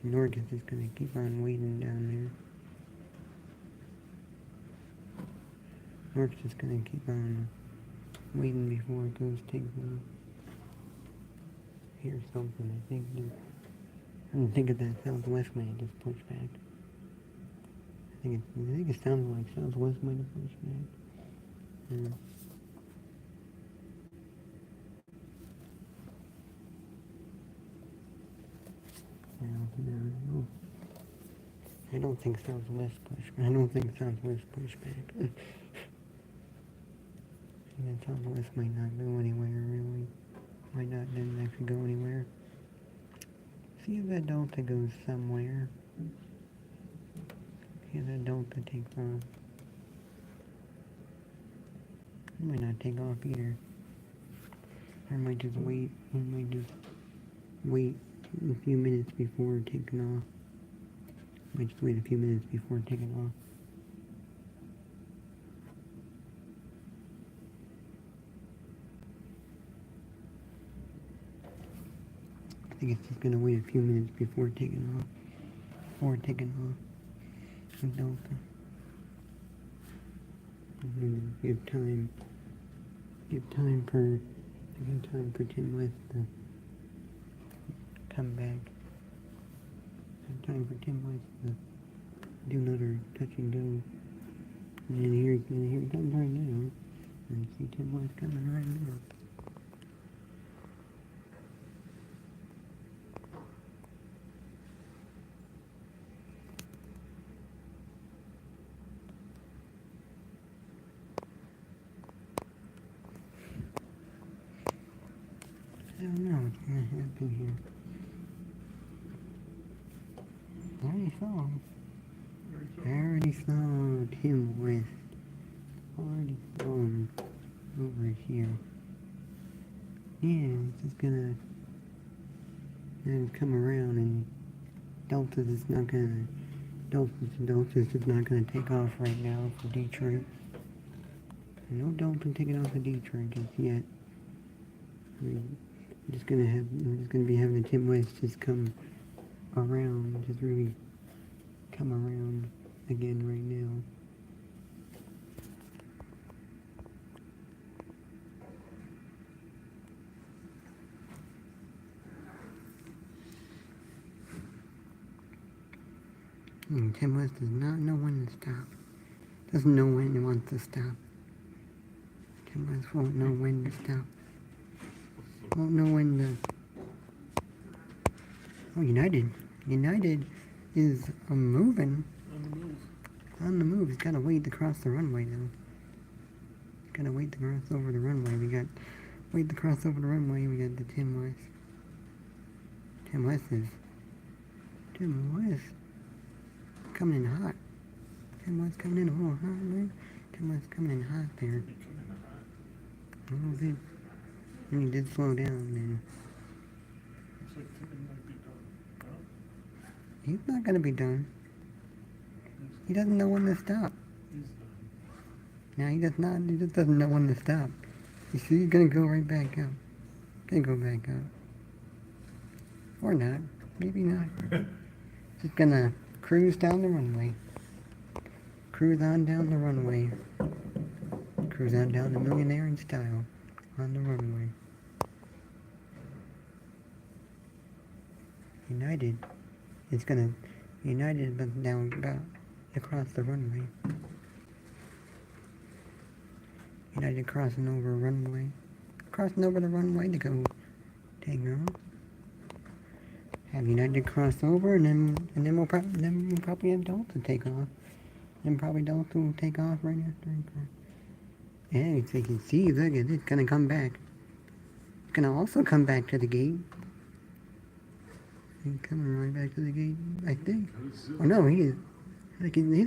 Newark is just gonna keep on waiting down there. Newark's just gonna keep on waiting before it goes take off. Here's something I think. I don't think of that Southwest might have just pushed back. I think it sounds like Southwest might have pushed back. Yeah. No. I don't think Southwest pushed back. And Southwest might not go anywhere really. Didn't actually go anywhere. See if that Delta goes somewhere. See if that Delta takes off. It might not take off either. Or it might just wait. A few minutes before taking off. Might just wait a few minutes before taking off. I think it's just gonna wait a few minutes before taking off. With Delta. And give time for Tim West to come back. Give time for Tim West to do another touch and go. And then here it comes right now. And see Tim West coming right now. I don't know what's gonna happen here. I already saw Tim West. Already saw him over here. Yeah, it's just gonna come around, and Delta's just not gonna take off right now for Detroit. No Delta taking off for Detroit just yet. We're just gonna be having the Tim West just come around, just really come around again right now. Tim West does not know when to stop. Doesn't know when he wants to stop. Tim West won't know when to stop. Won't know when to. Oh, United. United is moving. On the move. On the move. He's got to wait to cross the runway now. He's got to wait to cross over the runway. Wait to cross over the runway. We got the Tim West. Tim West coming in hot. Tim West coming in a little hot, man. Tim West coming in hot there. Becoming hot. A little bit. And he did slow down then. Looks like Timmy might be done. No? He's not gonna be done. He doesn't know when to stop. He's done. No, he does not. He just doesn't know when to stop. You see, he's gonna go right back up. Gonna go back up. Or not. Maybe not. Just gonna cruise down the runway. Cruise on down the runway. Cruise on down the Millionaire in style on the runway. United is down about across the runway. United crossing over a runway. Crossing over the runway to go take off. Have United cross over and then we'll probably have Delta take off. And probably Delta will take off right after he crosses. Yeah, so you can see, look, it's gonna come back. It's gonna also come back to the gate. He's coming right back to the gate, I think. Oh no, he's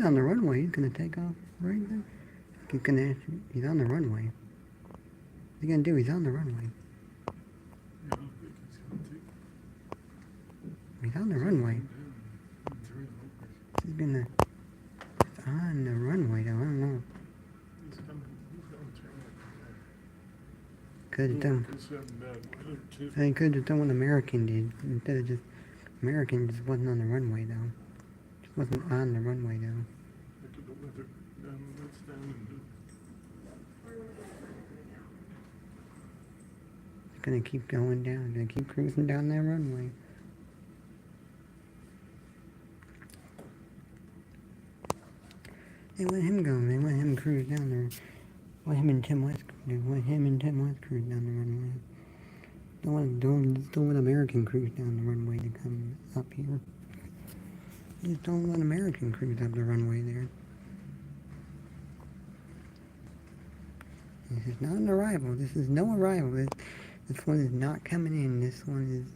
on the runway. He's gonna take off right there. He's on the runway. What's he gonna do? He's on the runway. You don't think he's gonna take He's on the runway. him down? He's on the runway though, I don't know. He's gonna turn it. Could have done. It's having bad weather too. They could have done what American did. Instead of just American just wasn't on the runway though. Just wasn't on the runway though. Look at the weather. That's down and do. It's gonna keep going down. Gonna keep cruising down that runway. They let him go. They let him cruise down there. Let him and Tim West do. Let him and Tim West cruise down the runway. Don't let American cruise down the runway to come up here. Just don't let American cruise up the runway there. This is not an arrival. This is no arrival. This one is not coming in. This one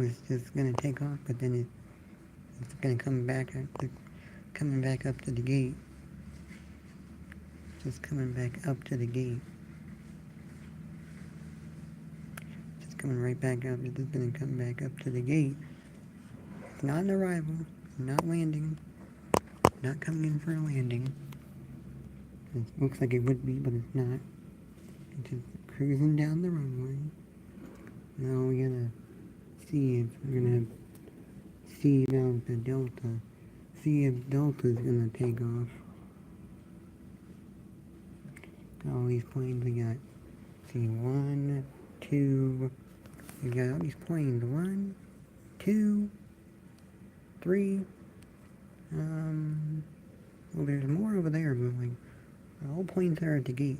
is just gonna take off, but then it's gonna come back. Coming back up to the gate. Just coming back up to the gate. Just coming right back up. It's just gonna come back up to the gate. It's not an arrival. Not landing. Not coming in for a landing. It looks like it would be, but it's not. It's just cruising down the runway. Now we gotta see if we're gonna have see about the Delta. See if Delta's gonna take off. Got all these planes we got. See, 1, 2. We got all these planes. 1, 2, 3. Well, there's more over there, but like, all planes are at the gate.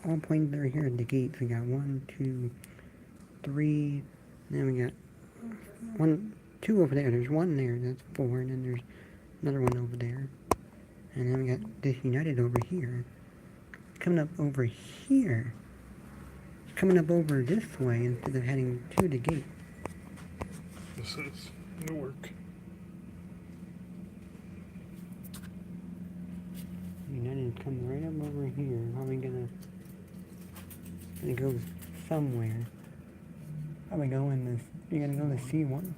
All planes are here at the gate. So we got 1, 2, 3. Then we got 2 over there. There's 1 there. That's 4. And then there's another one over there. And then we got this United over here. Coming up over here. It's coming up over this way instead of heading to the gate. This is Newark. United comes right up over here. Probably gonna go somewhere. Probably go in this. You're gonna go to C1.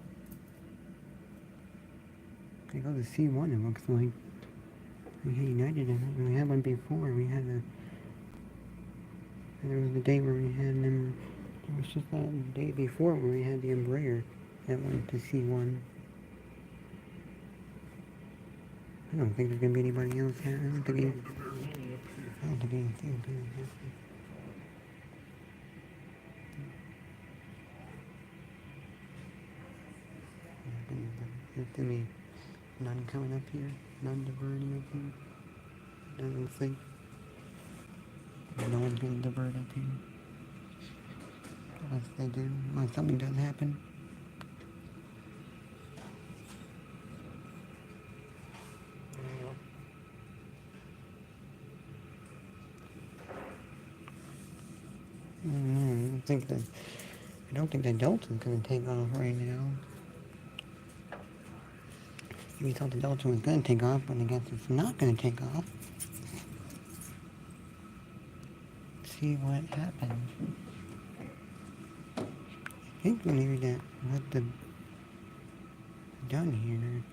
They go to C1. It looks like we had United. We had one before. There was a day where we had them It was just that day before when we had the Embraer that went to C1. I don't think there's gonna be anybody else here. I don't think anything gonna happen. There's gonna be none coming up here, none diverting up here. Doesn't think no one's gonna divert up here. Unless they do, unless something does happen. I don't think that Dalton's gonna take off right now. We thought the Dalton was gonna take off, but I guess it's not gonna take off. See what happens. I think we need that what the done here.